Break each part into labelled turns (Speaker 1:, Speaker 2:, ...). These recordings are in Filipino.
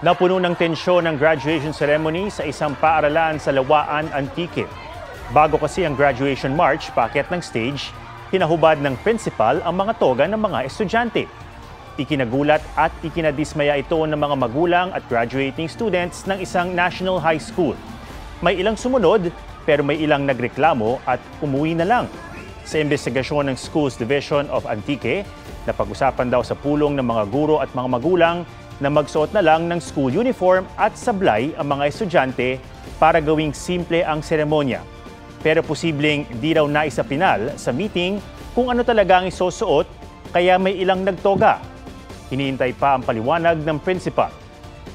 Speaker 1: Napuno ng tensyon ang graduation ceremony sa isang paaralan sa Lawaan, Antique. Bago kasi ang graduation march, paakyat ng stage, hinahubad ng principal ang mga toga ng mga estudyante. Ikinagulat at ikinadismaya ito ng mga magulang at graduating students ng isang national high school. May ilang sumunod pero may ilang nagreklamo at umuwi na lang. Sa investigasyon ng Schools Division of Antique, napag-usapan daw sa pulong ng mga guro at mga magulang na magsuot na lang ng school uniform at sablay ang mga estudyante para gawing simple ang seremonya. Pero posibleng di raw naisapinal sa meeting kung ano talaga ang isusuot kaya may ilang nagtoga. Hinihintay pa ang paliwanag ng principal.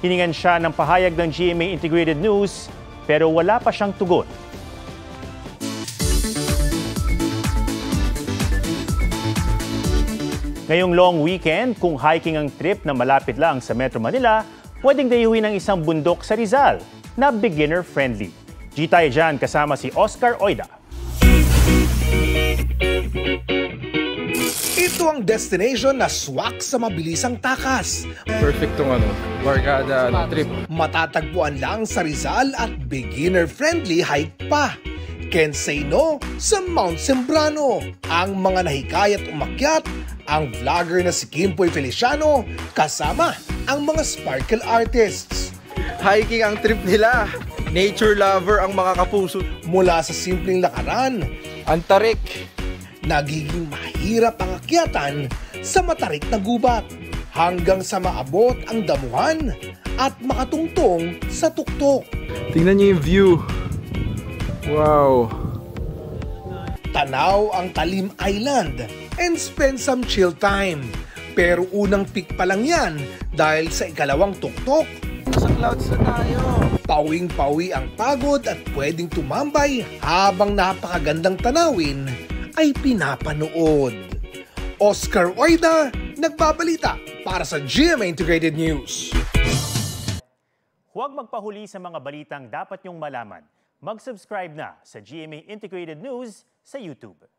Speaker 1: Hiningan siya ng pahayag ng GMA Integrated News pero wala pa siyang tugon. Ngayong long weekend, kung hiking ang trip na malapit lang sa Metro Manila, pwedeng dayuhin ang isang bundok sa Rizal na beginner-friendly. G tayo dyan kasama si Oscar Oida.
Speaker 2: Ito ang destination na swak sa mabilisang takas.
Speaker 3: Perfectong barkada trip.
Speaker 2: Matatagpuan lang sa Rizal at beginner-friendly hike pa. Can't say no sa Mount Sembrano. Ang mga nahikayat umakyat, ang vlogger na si Kimpoy Feliciano, kasama ang mga sparkle artists.
Speaker 3: Hiking ang trip nila. Nature lover ang mga kapuso.
Speaker 2: Mula sa simpleng lakaran,
Speaker 3: Ang tarik.
Speaker 2: nagiging mahirap ang akyatan sa matarik na gubat hanggang sa maabot ang damuhan at makatungtong sa tuktok.
Speaker 3: Tingnan niyo yung view. Wow.
Speaker 2: Tanaw ang Talim Island and spend some chill time. Pero unang peak pa lang yan dahil sa ikalawang tuktok,
Speaker 3: Nasa clouds na tayo.
Speaker 2: pawing-pawi ang pagod at pwedeng tumambay habang napakagandang tanawin ay pinapanood. Oscar Oida, nagbabalita para sa GMA Integrated News.
Speaker 1: Huwag magpahuli sa mga balitang dapat niyong malaman. Mag-subscribe na sa GMA Integrated News sa YouTube.